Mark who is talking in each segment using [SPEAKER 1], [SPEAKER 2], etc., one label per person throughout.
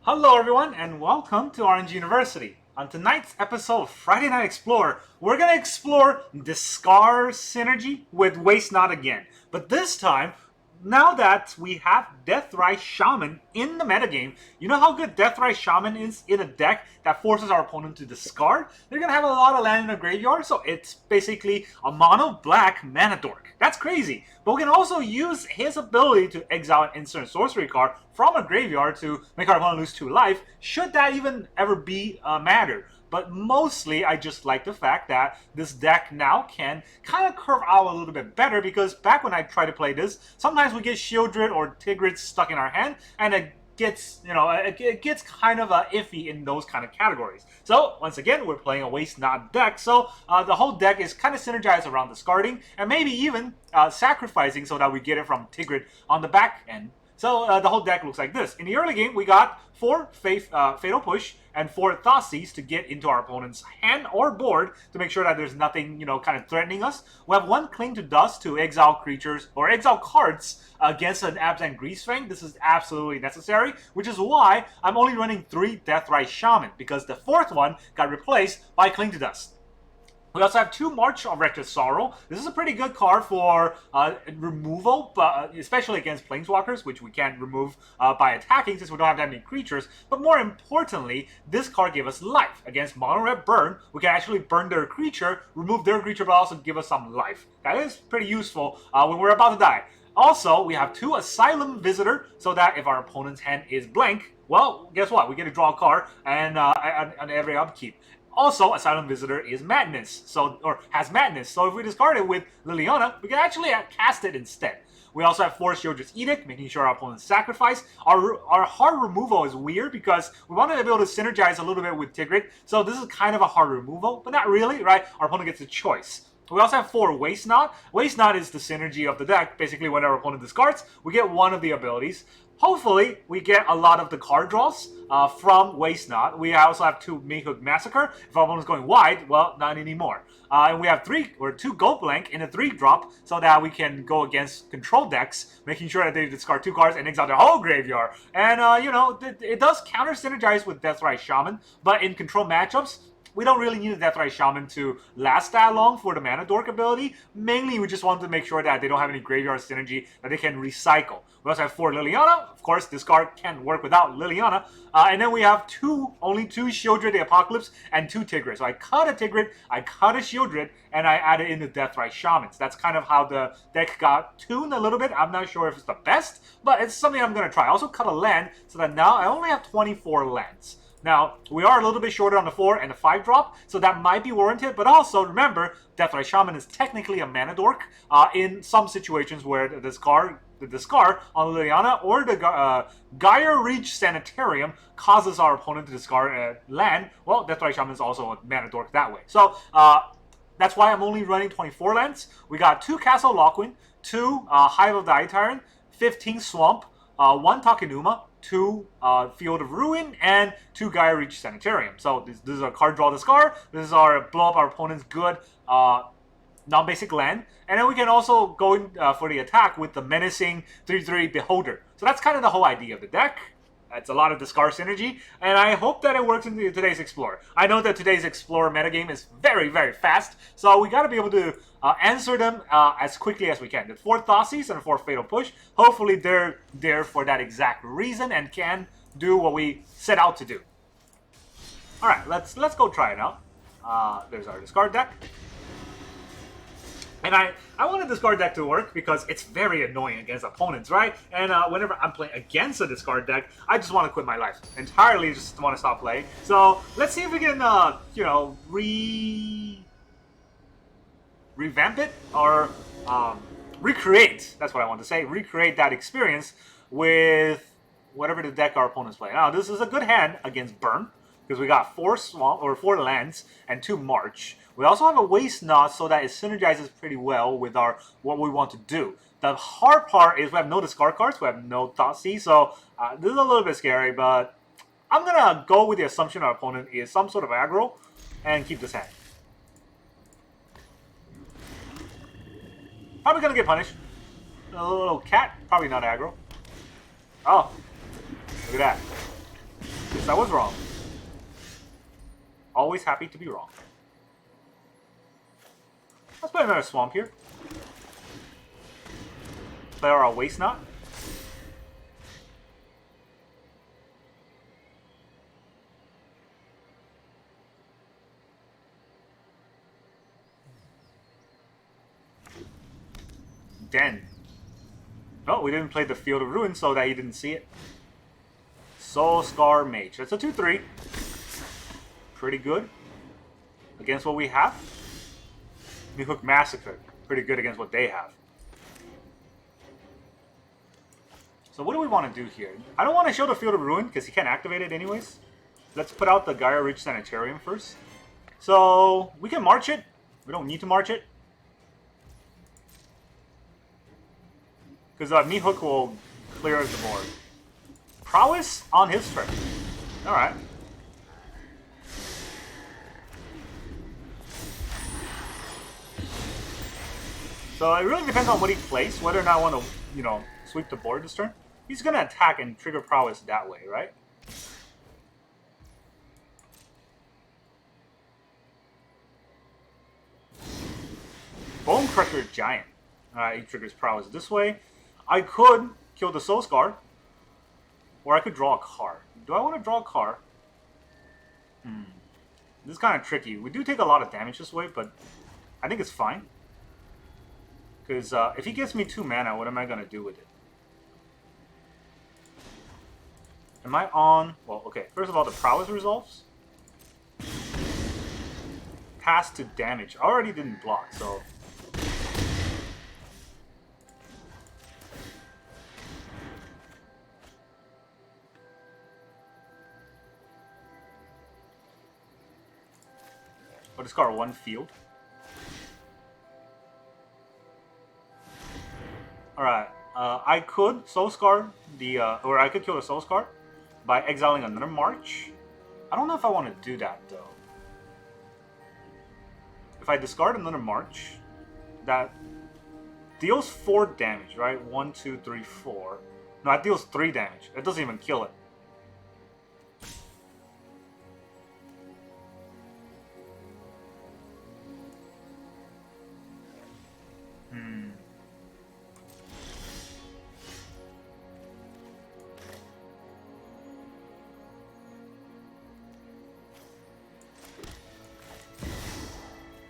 [SPEAKER 1] Hello everyone and welcome to Orange University. On tonight's episode of Friday Night Explorer, we're going to explore Discar synergy with Waste Not again. But this time, now that we have Deathrite Shaman in the metagame, you know how good Deathrite Shaman is in a deck that forces our opponent to discard? They're going to have a lot of land in the graveyard, so it's basically a mono black mana dork. That's crazy. But we can also use his ability to exile an instant sorcery card from a graveyard to make our opponent lose 2 life, should that even ever be a matter. But mostly, I just like the fact that this deck now can kind of curve out a little bit better, because back when I try to play this, sometimes we get Sheoldred or Tergrid stuck in our hand, and it gets, it gets kind of iffy in those kind of categories. So, once again, we're playing a Waste Not deck, so the whole deck is kind of synergized around discarding, and maybe even sacrificing so that we get it from Tergrid on the back end. So the whole deck looks like this. In the early game, we got 4 Fatal Push and 4 Thoughtseize to get into our opponent's hand or board to make sure that there's nothing, kind of threatening us. We have 1 Cling to Dust to exile creatures or exile cards against an Abzan Greasefang. This is absolutely necessary, which is why I'm only running 3 Deathrite Shaman, because the 4th one got replaced by Cling to Dust. We also have 2 March of Wretched Sorrow. This is a pretty good card for removal, but especially against Planeswalkers, which we can't remove by attacking since we don't have that many creatures. But more importantly, this card gave us life. Against Mono-Red Burn, we can actually burn their creature, remove their creature, but also give us some life. That is pretty useful when we're about to die. Also, we have 2 Asylum Visitor, so that if our opponent's hand is blank, well, guess what? We get to draw a card and on every upkeep. Also, Asylum Visitor is Madness, or has Madness, so if we discard it with Liliana, we can actually cast it instead. We also have 4 Sheoldred's Edict, making sure our opponent's sacrifice. Our hard removal is weird because we wanted to be able to synergize a little bit with Tergrid, so this is kind of a hard removal, but not really, right? Our opponent gets a choice. We also have 4 Waste Not. Waste Not is the synergy of the deck. Basically, when our opponent discards, we get one of the abilities. Hopefully, we get a lot of the card draws from Waste Not. We also have 2 Meathook Massacre. If our opponent's going wide, well, not anymore. And we have 2 Gold Blank in a 3-drop, so that we can go against control decks, making sure that they discard 2 cards and exile their whole graveyard. And, it does counter-synergize with Deathrite Shaman, but in control matchups, we don't really need a Deathrite Shaman to last that long for the Mana Dork ability. Mainly, we just want to make sure that they don't have any graveyard synergy that they can recycle. We also have 4 Liliana. Of course, this card can't work without Liliana. And then we have only 2 Sheoldred the Apocalypse and 2 Tergrid. So I cut a Tergrid, I cut a Sheoldred, and I added in the Deathrite Shamans. That's kind of how the deck got tuned a little bit. I'm not sure if it's the best, but it's something I'm going to try. I also cut a land, so that now I only have 24 lands. Now, we are a little bit shorter on the 4 and the 5-drop, so that might be warranted, but also, remember, Deathrite Shaman is technically a mana dork in some situations where the discard on Liliana or the Geier Reach Sanitarium causes our opponent to discard land. Well, Deathrite Shaman is also a mana dork that way. So, that's why I'm only running 24 lands. We got 2 Castle Lockwind, 2 Hive of the Eye Tyrant, 15 Swamp, 1 Takenuma, 2 Field of Ruin, and 2 Geier Reach Sanitarium. So this is our card draw discard. This is our blow up our opponent's good non-basic land. And then we can also go in for the attack with the menacing 3/3 Beholder. So that's kind of the whole idea of the deck. It's a lot of discard synergy, and I hope that it works in today's Explorer. I know that today's Explorer metagame is very, very fast, so we got to be able to answer them as quickly as we can. The 4 Thoughtseize and the 4 Fatal Push, hopefully they're there for that exact reason and can do what we set out to do. Alright, let's go try it out. There's our discard deck. And I want a discard deck to work because it's very annoying against opponents, right? And whenever I'm playing against a discard deck, I just want to quit my life. Entirely just want to stop playing. So let's see if we can, revamp it or recreate. That's what I want to say. Recreate that experience with whatever the deck our opponent's playing. Now, this is a good hand against Burn, because we got 4 lands and 2 March. We also have a Waste Not, so that it synergizes pretty well with what we want to do. The hard part is we have no discard cards, we have no Thoughtseize, so this is a little bit scary, but I'm going to go with the assumption our opponent is some sort of aggro and keep this hand. Probably going to get punished. A little cat, probably not aggro. Oh, look at that. Yes, I was wrong. Always happy to be wrong. Let's play another Swamp here. Play our Waste Knot. Den. Oh, we didn't play the Field of Ruin so that he didn't see it. Soul Scar Mage. That's a 2-3. Pretty good. Against what we have. Meathook Massacre. Pretty good against what they have. So what do we want to do here? I don't want to show the Field of Ruin because he can't activate it anyways. Let's put out the Geier Ridge Sanitarium first. So we can march it. We don't need to march it. Because Meathook will clear the board. Prowess on his turn. Alright. So it really depends on what he plays, whether or not I want to, you know, sweep the board this turn. He's going to attack and trigger Prowess that way, right? Bone Crusher Giant. He triggers Prowess this way. I could kill the Soul Scar. Or I could draw a card. Do I want to draw a card? This is kind of tricky. We do take a lot of damage this way, but I think it's fine. Because if he gives me 2 mana, what am I going to do with it? Am I on... Well, okay. First of all, the Prowess resolves. Pass to damage. I already didn't block, so... But discard 1 field. Alright, I could Soul Scar the, or I could kill the Soul Scar by exiling another March. I don't know if I want to do that though. If I discard another March, that deals 4 damage, right? 1, 2, 3, 4. No, that deals 3 damage. It doesn't even kill it.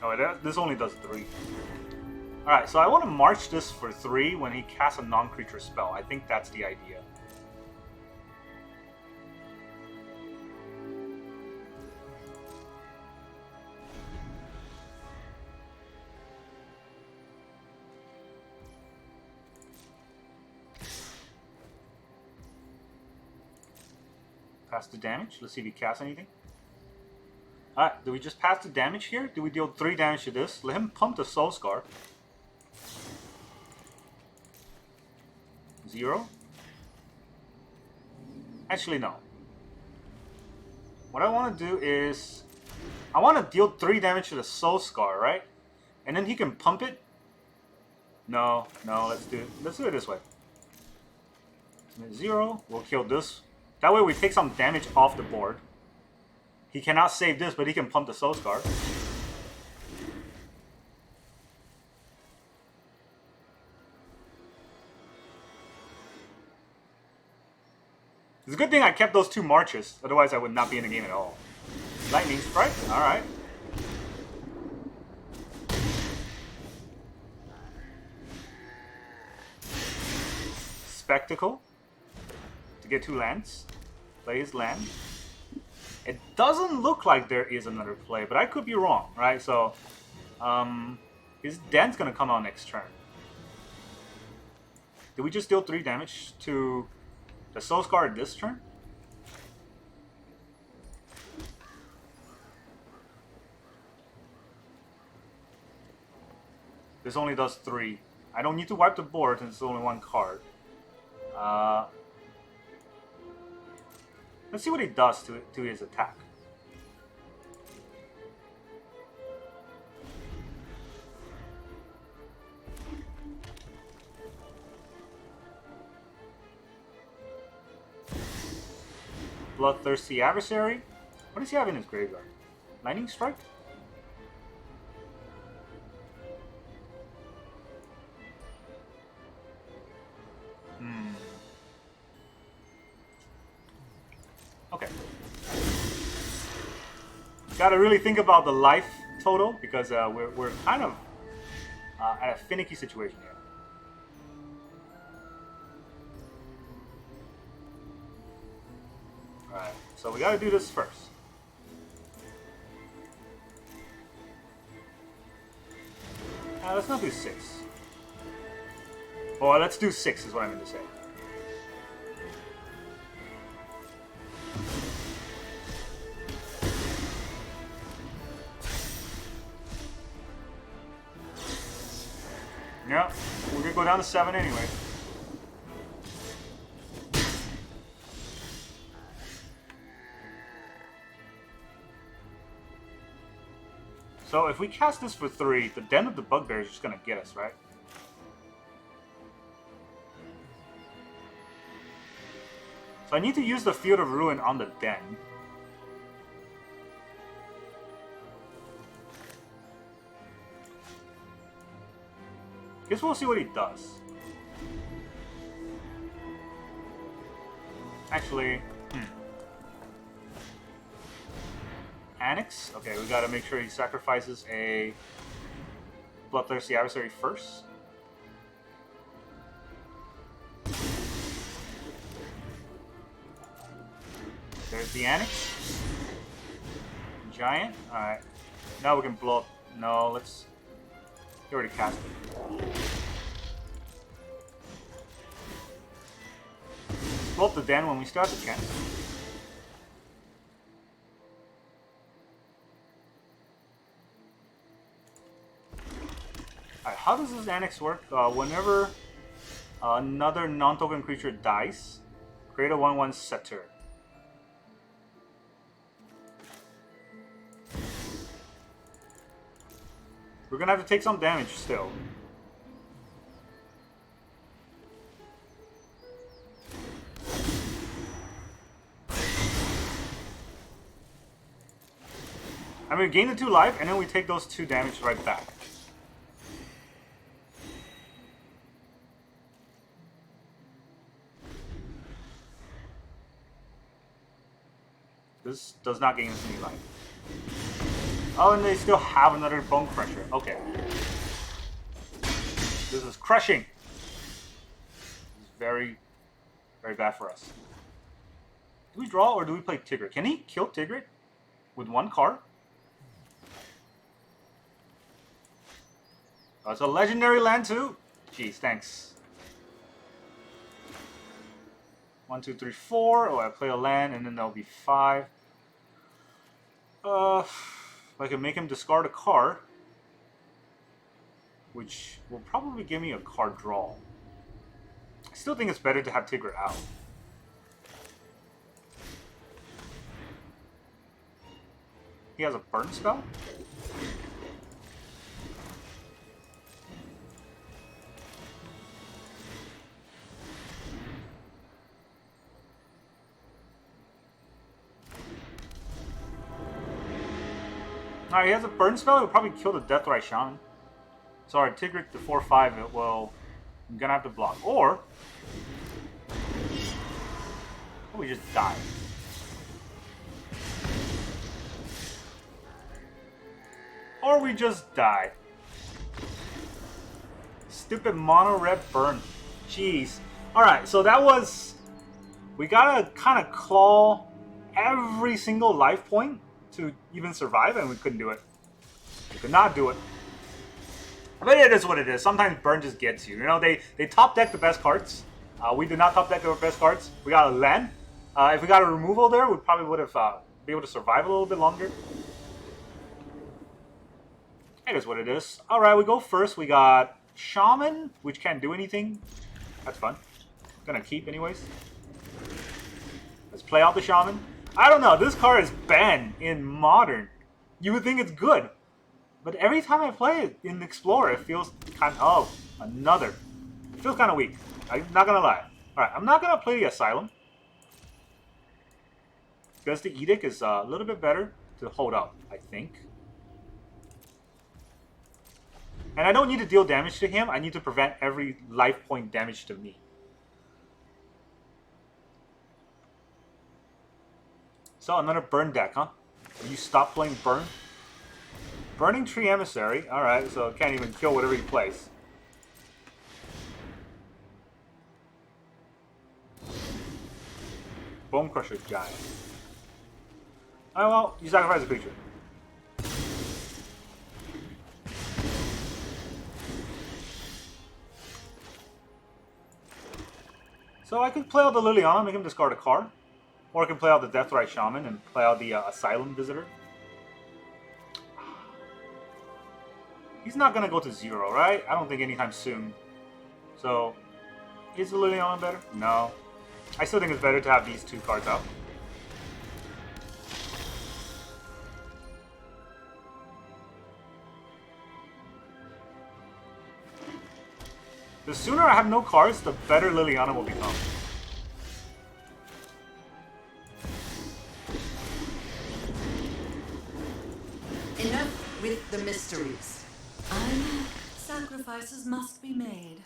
[SPEAKER 1] Oh, this only does 3. Alright, so I want to march this for 3 when he casts a non-creature spell. I think that's the idea. Pass the damage. Let's see if he casts anything. Alright, do we just pass the damage here? Do we deal 3 damage to this? Let him pump the Soul Scar. 0. Actually, no. What I want to do is... I want to deal 3 damage to the Soul Scar, right? And then he can pump it. No, let's do it this way. 0. We'll kill this. That way we take some damage off the board. He cannot save this, but he can pump the Soul Scar. It's a good thing I kept those 2 marches, otherwise I would not be in the game at all. Lightning Strike, alright. Spectacle. To get 2 lands. Play his land. It doesn't look like there is another play, but I could be wrong, right? So, his den's gonna come out next turn. Did we just deal 3 damage to the Soul Scar this turn? This only does 3. I don't need to wipe the board since it's only 1 card. Let's see what he does to his attack. Bloodthirsty Adversary. What does he have in his graveyard? Lightning Strike? Okay. Gotta really think about the life total because we're kind of at a finicky situation here. Alright, so we gotta do this first. Let's not do 6. Or let's do 6 is what I meant to say. Yeah, we're gonna go down to 7 anyway. So if we cast this for 3, the Den of the Bugbear is just gonna get us, right? So I need to use the Field of Ruin on the Den. Guess we'll see what he does. Actually, Annex? Okay, we gotta make sure he sacrifices a Bloodthirsty Adversary first. There's the Annex. Giant. Alright. Now we can blow up. No, let's... He already cast it. Blow up the Den when we start the chance. Alright, how does this Annex work? Whenever another non-token creature dies, create a 1/1 Setter. We're gonna have to take some damage still. I mean, we gain the 2 life, and then we take those 2 damage right back. This does not gain us any life. Oh, and they still have another Bone Crusher. Okay. This is crushing. This is very, very bad for us. Do we draw or do we play Tergrid? Can he kill Tergrid with 1 card? Oh, it's a legendary land too? Jeez, thanks. 1, 2, 3, 4. Oh, I play a land and then that'll be 5. I can make him discard a card, which will probably give me a card draw. I still think it's better to have Tergrid out. He has a burn spell? Alright, he has a burn spell, it'll probably kill the Deathrite Shaman. Sorry, Tergrid to 4/5, it will... I'm gonna have to block. Or... we just die. Or we just die. Stupid mono red burn. Jeez. Alright, so that was... we gotta kind of claw every single life point to even survive, and we couldn't do it. We could not do it. But it is what it is. Sometimes burn just gets you. You know, they top deck the best cards. We did not top deck our best cards. We got a land. If we got a removal there, we probably would have been able to survive a little bit longer. It is what it is. Alright, we go first. We got Shaman, which can't do anything. That's fun. Gonna keep anyways. Let's play out the Shaman. I don't know, this card is banned in Modern. You would think it's good. But every time I play it in Explorer, it feels kind of... oh, another. It feels kind of weak. I'm not gonna lie. Alright, I'm not gonna play the Asylum. Because the Edict is a little bit better to hold up, I think. And I don't need to deal damage to him. I need to prevent every life point damage to me. So another burn deck, huh? You stop playing burn? Burning Tree Emissary. Alright, so it can't even kill whatever he plays. Bone Crusher Giant. Oh well, you sacrifice a creature. So I could play out the Liliana, make him discard a card. Or I can play out the Deathrite Shaman and play out the Asylum Visitor. He's not going to go to 0, right? I don't think anytime soon. So, is the Liliana better? No. I still think it's better to have these 2 cards out. The sooner I have no cards, the better Liliana will become.
[SPEAKER 2] Enough with the mysteries. Sacrifices must be made.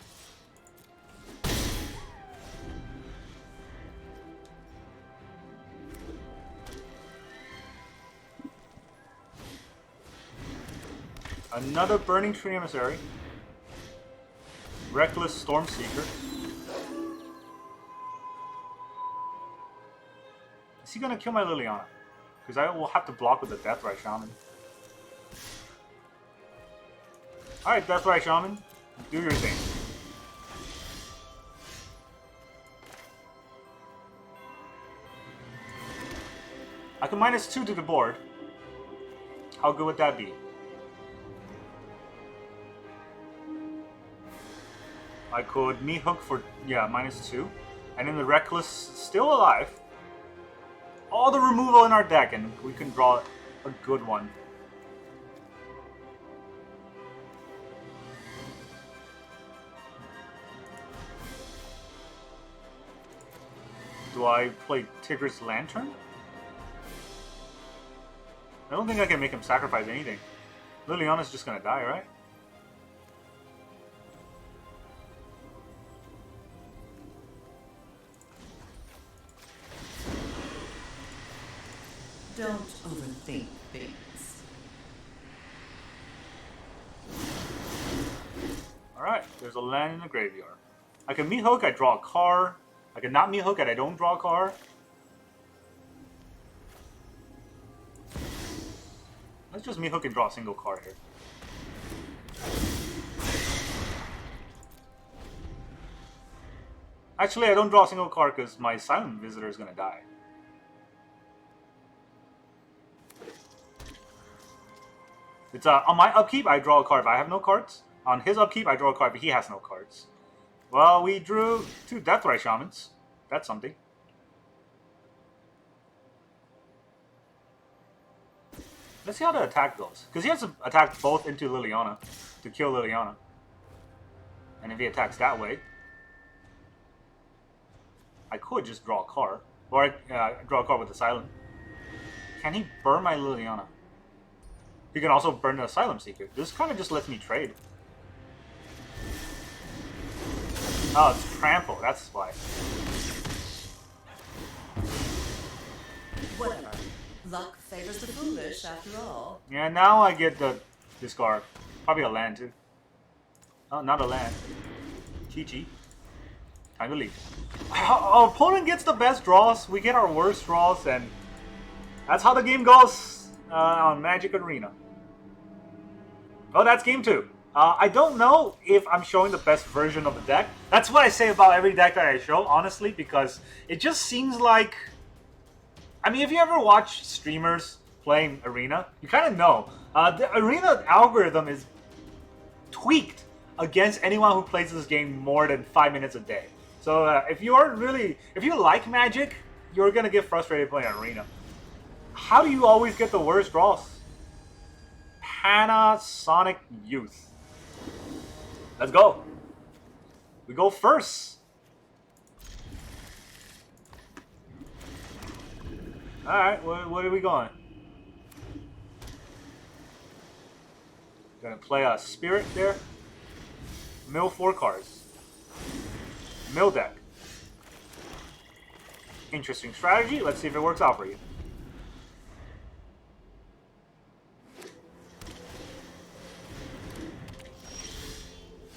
[SPEAKER 1] Another Burning Tree Emissary. Reckless Stormseeker. Is he gonna kill my Liliana? Because I will have to block with the Deathrite Shaman. Alright, Deathrite Shaman. Do your thing. I can -2 to the board. How good would that be? I could Meathook for, yeah, -2. And then the Reckless still alive. All the removal in our deck, and we can draw a good one. Do I play Tergrid's Lantern? I don't think I can make him sacrifice anything. Liliana's just gonna die, right?
[SPEAKER 2] Don't overthink things.
[SPEAKER 1] Alright, there's a land in the graveyard. I can Meathook, I draw a card. I can not Meathook and I don't draw a card. Let's just Meathook and draw a single card here. Actually, I don't draw a single card because my Asylum Visitor is going to die. It's on my upkeep, I draw a card if I have no cards. On his upkeep, I draw a card if he has no cards. Well, we drew 2 Deathrite Shamans. That's something. Let's see how the attack goes. Because he has to attack both into Liliana to kill Liliana. And if he attacks that way, I could just draw a card. Or I draw a card with Asylum. Can he burn my Liliana? He can also burn the Asylum Seeker. This kind of just lets me trade. Oh, it's Trample. That's why.
[SPEAKER 2] Whatever. Luck favors the foolish, after all.
[SPEAKER 1] Yeah, now I get the discard. Probably a land, too. Oh, not a land. Chi-Chi. Time to leave. Our opponent gets the best draws. We get our worst draws, and that's how the game goes on Magic Arena. Oh, that's game 2. I don't know if I'm showing the best version of the deck. That's what I say about every deck that I show, honestly, because it just seems like... I mean, if you ever watch streamers playing Arena, you kind of know. The Arena algorithm is tweaked against anyone who plays this game more than 5 minutes a day. So if you like Magic, you're going to get frustrated playing Arena. How do you always get the worst draws? Panasonic Youth. Let's go. We go first. Alright, what are we going? Gonna play a Spirit there. Mill 4 cards. Mill deck. Interesting strategy. Let's see if it works out for you.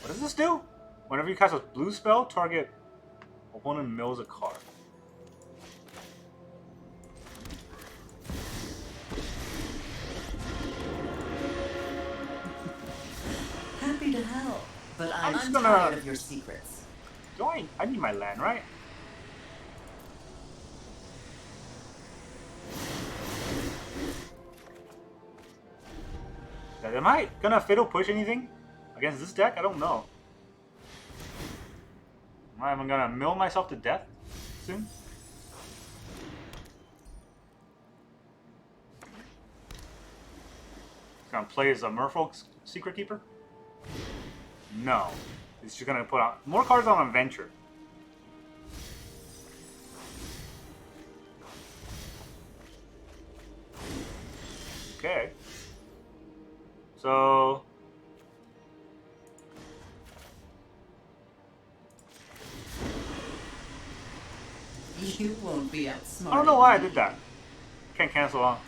[SPEAKER 1] What does this do? Whenever you cast a blue spell, target opponent mills a card.
[SPEAKER 2] Happy to help, but I'm
[SPEAKER 1] just
[SPEAKER 2] tired of your secrets.
[SPEAKER 1] I need my land, right? Am I gonna Fatal Push anything against this deck? I don't know. Am I gonna mill myself to death soon? Gonna play as a Merfolk's Secret Keeper? No. He's just gonna put out more cards on Adventure. Okay. So
[SPEAKER 2] You won't be outsmarted.
[SPEAKER 1] I don't know why I did that. Can't cancel on.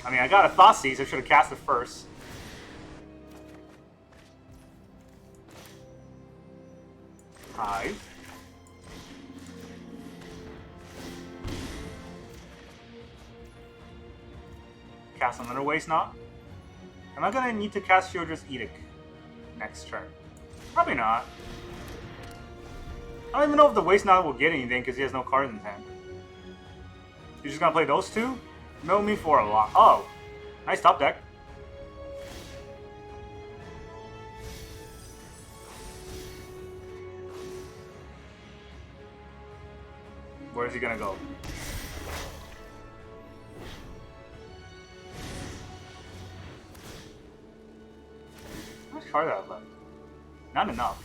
[SPEAKER 1] I mean, I got a Thoughtseize. I should have cast it first. Hive. Cast another Waste Not. Am I gonna need to cast Sheoldred's Edict next turn? Probably not. I don't even know if the Waste Not will get anything because he has no cards in his hand. You're just gonna play those two? Mill me for a lot. Oh, nice top deck. Where is he gonna go? How much cards do I have left? Not enough.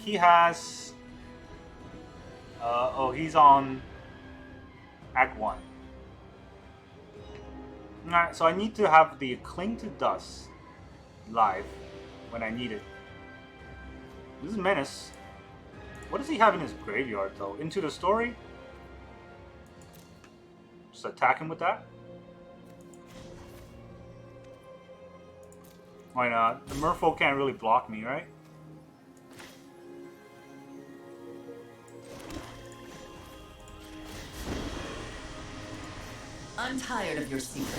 [SPEAKER 1] He has... oh, he's on Act 1. Alright, so I need to have the Cling to Dust live when I need it. This is Menace. What does he have in his graveyard, though? Into the Story? Just attack him with that? Why not? The Merfolk can't really block me, right?
[SPEAKER 2] I'm tired of your secrets.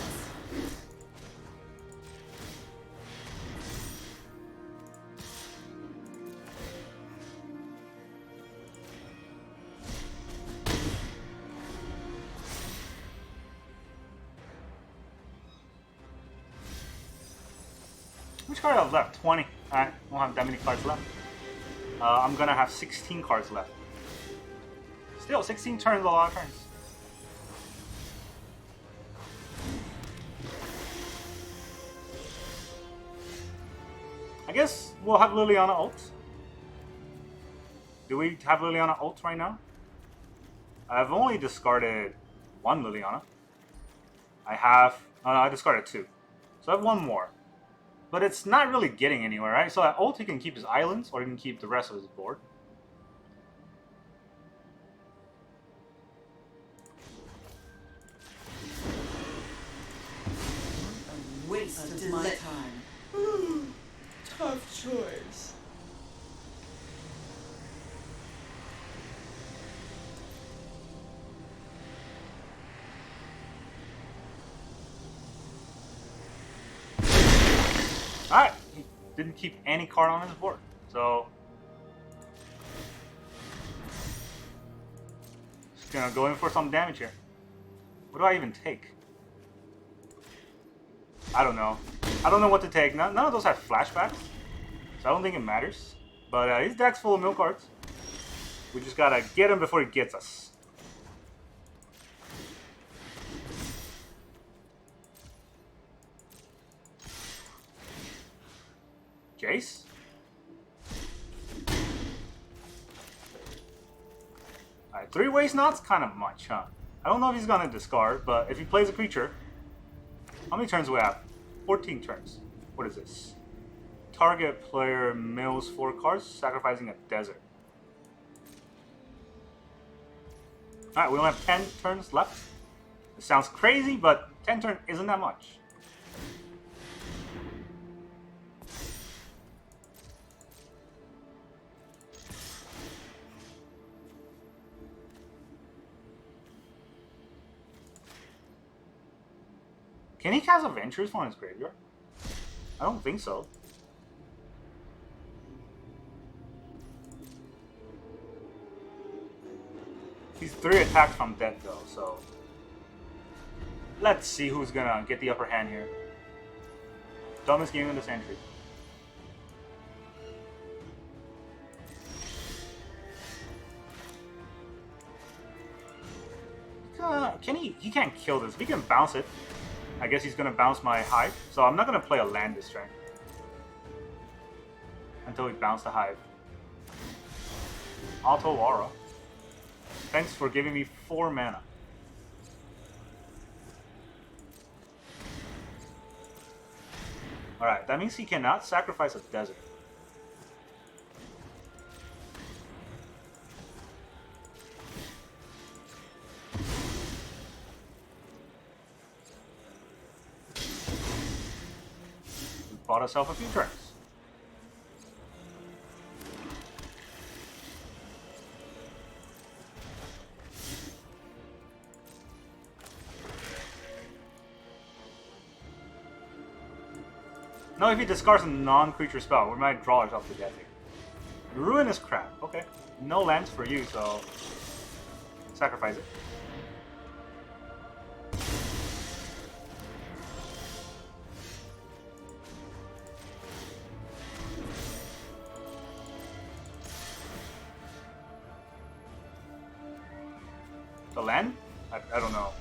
[SPEAKER 1] Which card do I have left? 20. I won't have that many cards left. I'm gonna have 16 cards left. Still, 16 turns is a lot of turns. I guess we'll have Liliana ult. Do we have Liliana ult right now? I've only discarded one Liliana. I discarded 2. So I have 1 more. But it's not really getting anywhere, right? So at ult he can keep his islands, or he can keep the rest of his board.
[SPEAKER 2] A waste of my time. Tough choice.
[SPEAKER 1] Alright, he didn't keep any card on his board, so... Just gonna go in for some damage here. What do I even take? I don't know. I don't know what to take. None of those have flashbacks, so I don't think it matters. But his deck's full of mill cards. We just gotta get him before he gets us. Jace? Alright, 3 waste knots? Kind of much, huh? I don't know if he's gonna discard, but if he plays a creature... How many turns do we have? 14 turns. What is this? Target player mills 4 cards, sacrificing a desert. Alright, we only have 10 turns left. It sounds crazy, but 10 turns isn't that much. Can he cast Adventures from his graveyard? I don't think so. He's 3 attacks from dead though, so... Let's see who's gonna get the upper hand here. Dumbest game in the century. Can he? He can't kill this. He can bounce it. I guess he's gonna bounce my Hive, so I'm not gonna play a land this turn. Until he bounces the Hive. Auto Aura. Thanks for giving me 4 mana. Alright, that means he cannot sacrifice a desert. We bought ourselves a few turns. No, if he discards a non-creature spell, we might draw ourselves to death here. Ruin is crap. Okay. No lands for you, so... Sacrifice it. The land? I don't know.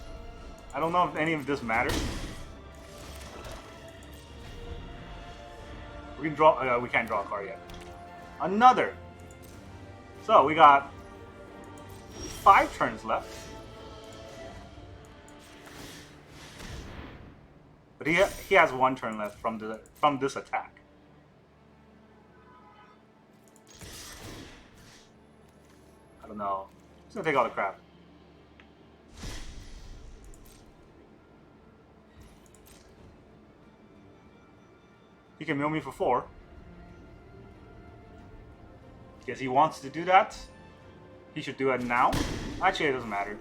[SPEAKER 1] I don't know if any of this matters. We can draw. We can't draw a card yet. Another. So we got 5 turns left. But he has 1 turn left from this attack. I don't know. He's gonna take all the crap. He can mill me for 4. Guess he wants to do that. He should do it now. Actually, it doesn't matter.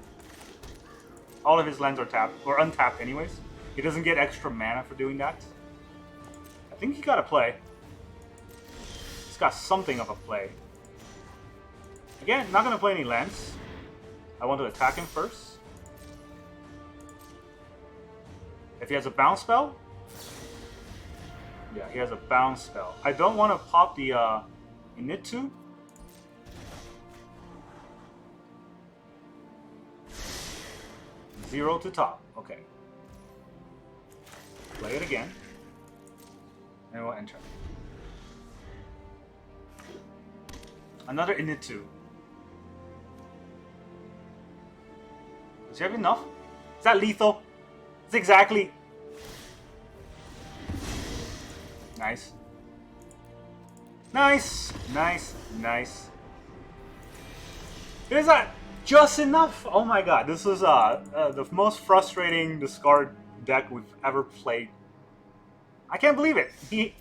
[SPEAKER 1] All of his lands are tapped, or untapped anyways. He doesn't get extra mana for doing that. I think he got a play. He's got something of a play. Again, not going to play any lands. I want to attack him first. If he has a bounce spell... Yeah, he has a bounce spell. I don't want to pop the Init2. Zero to top. Okay. Play it again. And we'll enter. Another Init2. Does he have enough? Is that lethal? It's exactly... Nice. Nice. Nice. Nice. Is that just enough? Oh my god, this is the most frustrating discard deck we've ever played. I can't believe it. He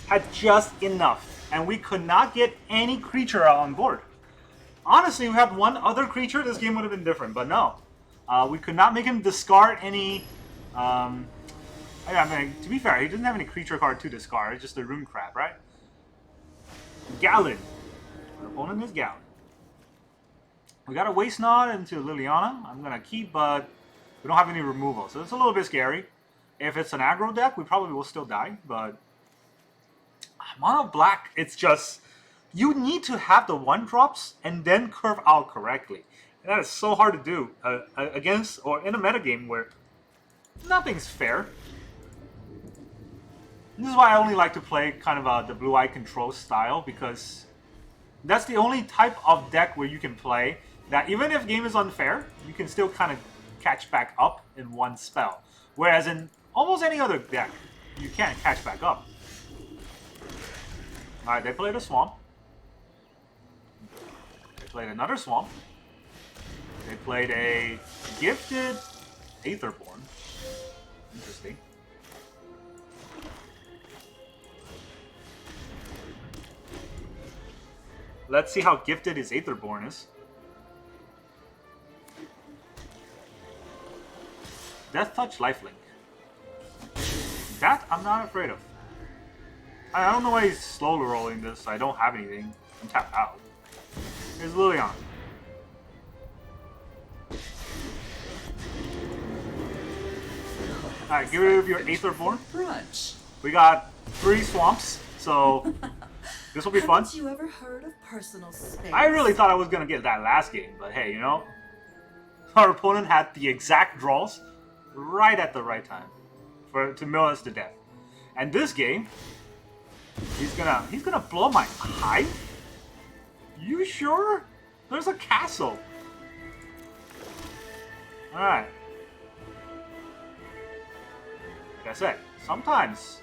[SPEAKER 1] had just enough, and we could not get any creature on board. Honestly, if we had one other creature, this game would have been different, but no. We could not make him discard any... I mean, to be fair, he doesn't have any creature card to discard. It's just a rune crap, right? Gallon. Our opponent is Gallon. We got a Waste Knot into Liliana. I'm going to keep, but we don't have any removal. So it's a little bit scary. If it's an aggro deck, we probably will still die, but... Mono Black, it's just... You need to have the 1-drops and then curve out correctly. And that is so hard to do against, or in a metagame where nothing's fair. This is why I only like to play kind of the blue-eye control style, because that's the only type of deck where you can play that even if game is unfair, you can still kind of catch back up in one spell. Whereas in almost any other deck, you can't catch back up. Alright, they played a swamp. They played another swamp. They played a gifted Aetherborn. Interesting. Let's see how gifted his Aetherborn is. Death Touch Lifelink. That I'm not afraid of. I don't know why he's slowly rolling this. I don't have anything. I'm tapped out. Here's Liliana. Alright, get rid of your Aetherborn.
[SPEAKER 2] Brunch.
[SPEAKER 1] We got 3 swamps, so this will be fun.
[SPEAKER 2] Haven't you ever heard of personal space?
[SPEAKER 1] I really thought I was gonna get that last game, but hey, you know, our opponent had the exact draws right at the right time to mill us to death. And this game, he's gonna blow my hive? You sure? There's a castle. Alright. Like I said, sometimes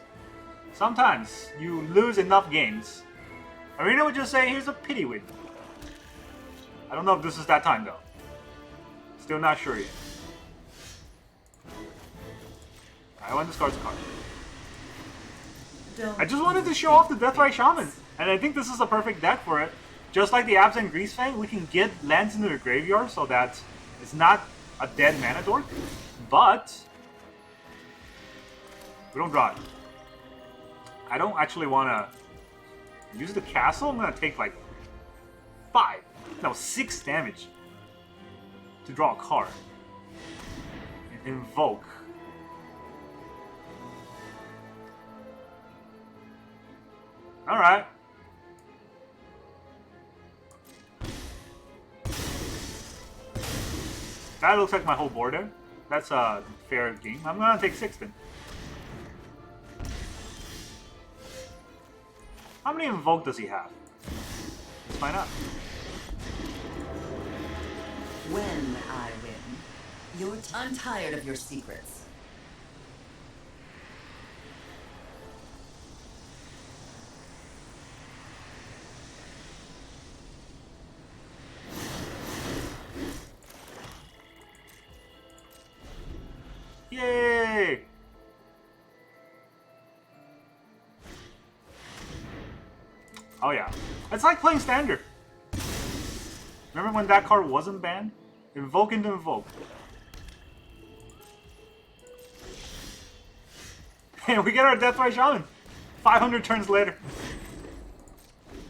[SPEAKER 1] you lose enough games. Arena would just say, here's a pity win. I don't know if this is that time though. Still not sure yet. I want to discard the card. I just wanted to show off the Deathrite Shaman, and I think this is the perfect deck for it. Just like the Absent Greasefang, we can get lands into the graveyard so that it's not a dead mana dork, but we don't draw it. I don't actually want to use the castle. I'm going to take like 6 damage to draw a card. And invoke. Alright. That looks like my whole board there. That's a fair game. I'm gonna take 6 then. How many invoke does he have? Let's find out.
[SPEAKER 2] When I win, I'm tired of your secrets.
[SPEAKER 1] Yay! Oh yeah. It's like playing Standard. Remember when that card wasn't banned? Invoke into Invoke. And we get our Deathrite Shaman. 500 turns later.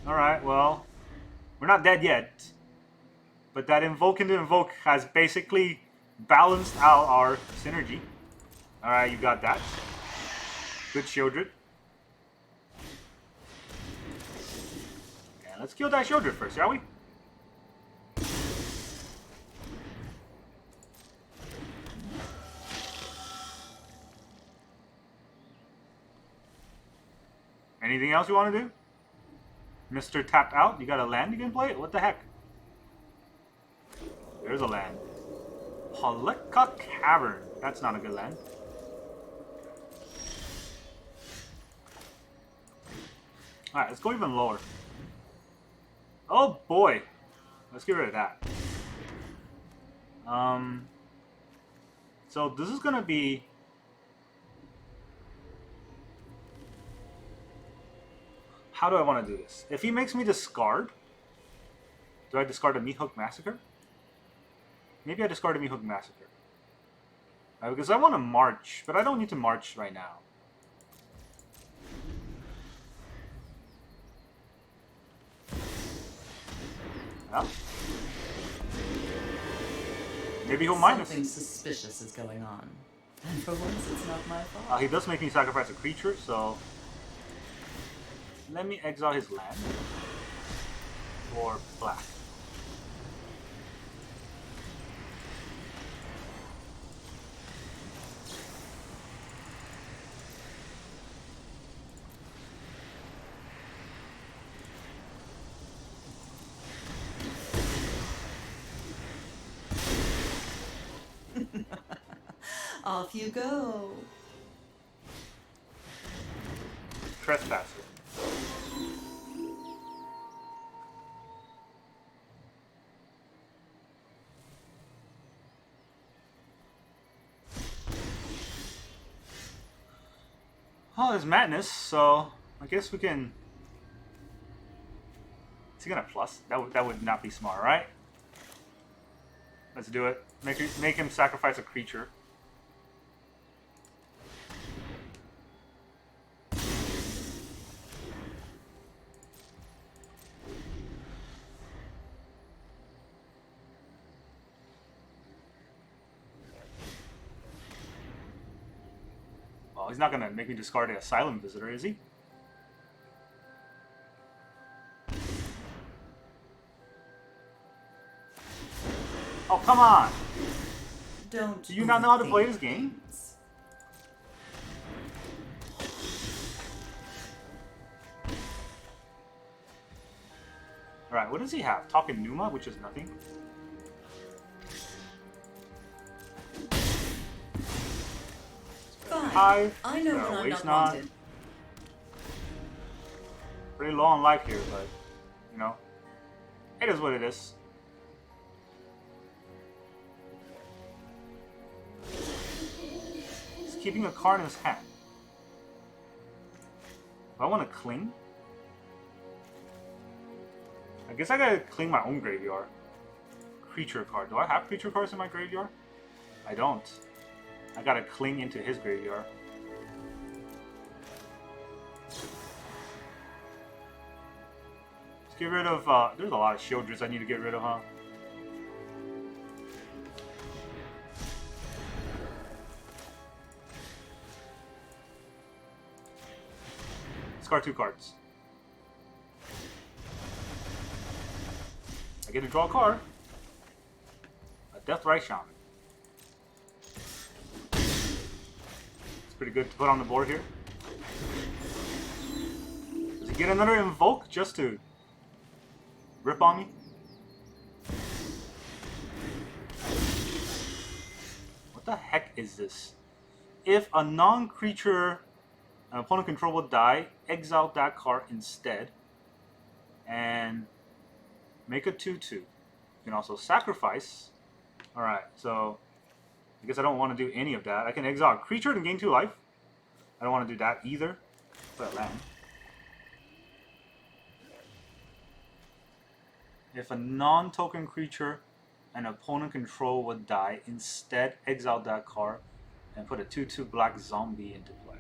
[SPEAKER 1] Alright, well. We're not dead yet. But that Invoke into Invoke has basically balanced out our synergy. Alright, you got that. Good Sheoldred. Yeah, let's kill that Sheoldred first, shall we? Anything else you want to do? Mr. Tapped Out, you got a land you can play? What the heck? There's a land. Haleka Cavern. That's not a good land. Alright, let's go even lower. Oh boy. Let's get rid of that. So this is gonna be... How do I want to do this? If he makes me discard, do I discard a Meathook Massacre? Maybe I discard a Meathook Massacre. Because I want to march, but I don't need to march right now. Yeah. Maybe he'll minus.
[SPEAKER 2] Something suspicious is going on. And for once, it's not my fault.
[SPEAKER 1] He does make me sacrifice a creature, so... Let me exile his land. For black.
[SPEAKER 2] Off you go.
[SPEAKER 1] Trespasser. Oh, there's madness, so I guess we can. Is he gonna plus? That would not be smart, right? Let's do it. Make him sacrifice a creature. Well, he's not gonna make me discard the Asylum Visitor, is he? Oh, come on!
[SPEAKER 2] Don't.
[SPEAKER 1] Do you not know how to play this game? Alright, what does he have? Talking Numa, which is nothing.
[SPEAKER 2] Fine. I know when I'm
[SPEAKER 1] waste
[SPEAKER 2] not
[SPEAKER 1] not.
[SPEAKER 2] wanted.
[SPEAKER 1] Pretty low on life here, but you know, it is what it is. He's keeping a card in his hand. Do I want to cling? I guess I gotta cling my own graveyard. Creature card. Do I have creature cards in my graveyard? I don't. I gotta cling into his graveyard. Let's get rid of, there's a lot of Sheoldreds I need to get rid of, huh? Discard 2 cards. I get to draw a card. A Deathrite Shaman. It's pretty good to put on the board here. Does he get another Invoke just to rip on me? What the heck is this? If a non-creature an opponent control will die, exile that card instead. And make a 2/2. You can also sacrifice. Alright, so I guess I don't want to do any of that. I can exile a creature and gain 2 life. I don't want to do that either. Put a land. If a non-token creature an opponent control would die, instead exile that card and put a 2/2 black zombie into play.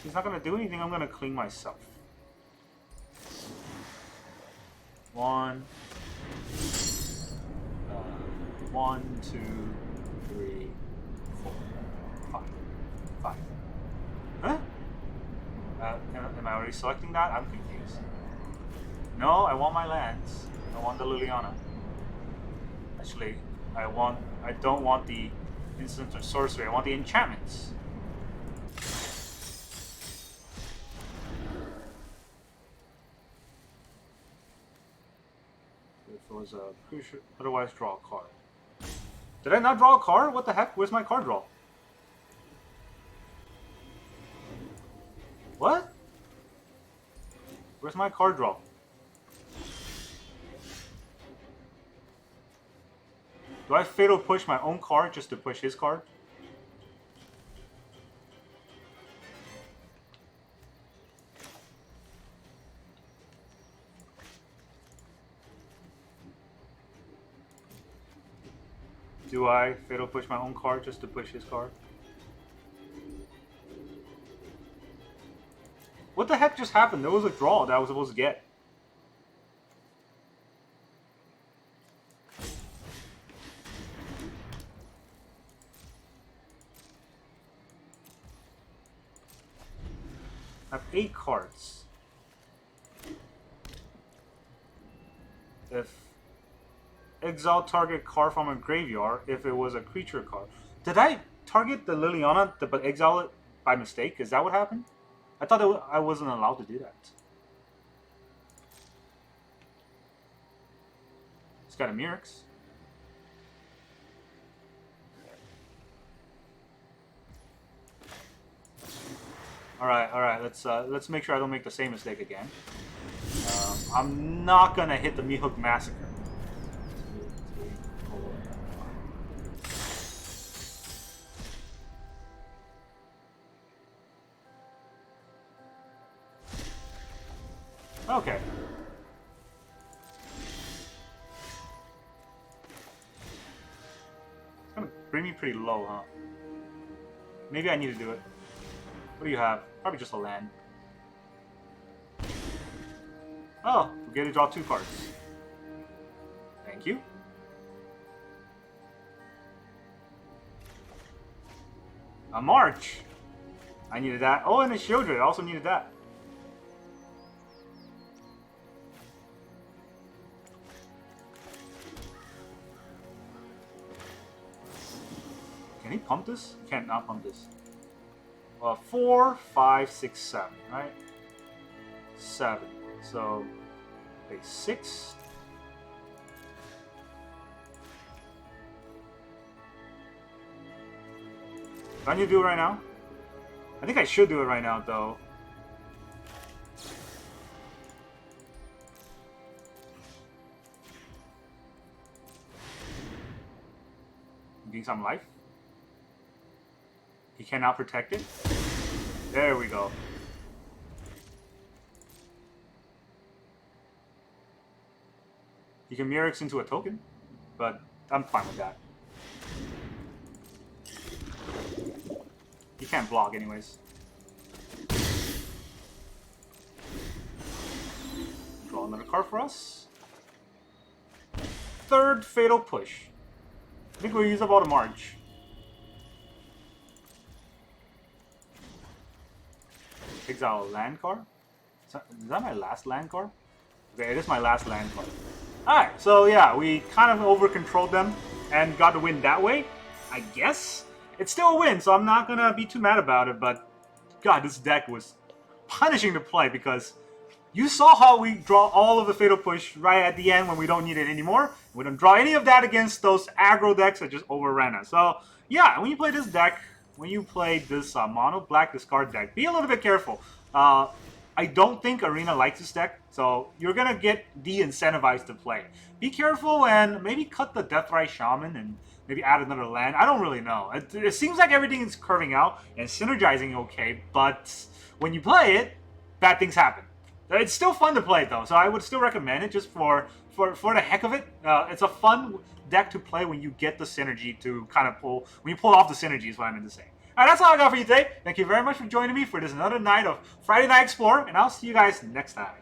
[SPEAKER 1] He's not gonna do anything, I'm gonna clean myself. 1, 2, 3, 4, 5. 5. Huh? Am I already selecting that? I'm confused. No, I want my lands. I want the Liliana. Actually, I don't want the instant or sorcery, I want the enchantments. If it was a crucial, otherwise draw a card. Did I not draw a card? What the heck? Where's my card draw? What? Where's my card draw? Do I fatal push my own card just to push his card? Do I fatal push my own card just to push his card? What the heck just happened? There was a draw that I was supposed to get. 8 cards. If exile target card from a graveyard, if it was a creature card. Did I target the Liliana but exile it by mistake? Is that what happened? I thought I wasn't allowed to do that. It's got a Mirix. Alright, let's make sure I don't make the same mistake again. I'm not gonna hit the Meathook Massacre. Okay. It's gonna bring me pretty low, huh? Maybe I need to do it. What do you have? Probably just a land. Oh, we get to draw 2 cards. Thank you. A March. I needed that. Oh, and a Sheoldred. I also needed that. Can he pump this? He can't not pump this. 4, 5, 6, 7, right? 7. So, okay, 6. Do I need to do it right now? I think I should do it right now, though. Getting some life. He cannot protect it. There we go. You can Mirix into a token, but I'm fine with that. He can't block anyways. Draw another card for us. 3rd Fatal Push. I think we'll use up all the March. Exile a land card? Is that my last land card? Okay, it is my last land card. Alright, so yeah, we kind of over-controlled them and got the win that way, I guess. It's still a win, so I'm not gonna be too mad about it, but God, this deck was punishing to play because you saw how we draw all of the Fatal Push right at the end when we don't need it anymore. We don't draw any of that against those aggro decks that just overran us. So yeah, when you play this deck, when you play this mono black discard deck, be a little bit careful. I don't think Arena likes this deck, so you're gonna get de-incentivized to play. Be careful and maybe cut the Deathrite Shaman and maybe add another land. I don't really know. It seems like everything is curving out and synergizing okay, but when you play it, bad things happen. It's still fun to play though, so I would still recommend it just for the heck of it. It's a fun deck to play when you get the synergy to kind of pull, when you pull off the synergy is what I meant to say. Alright, that's all I got for you today. Thank you very much for joining me for this another night of Friday Night Explore, and I'll see you guys next time.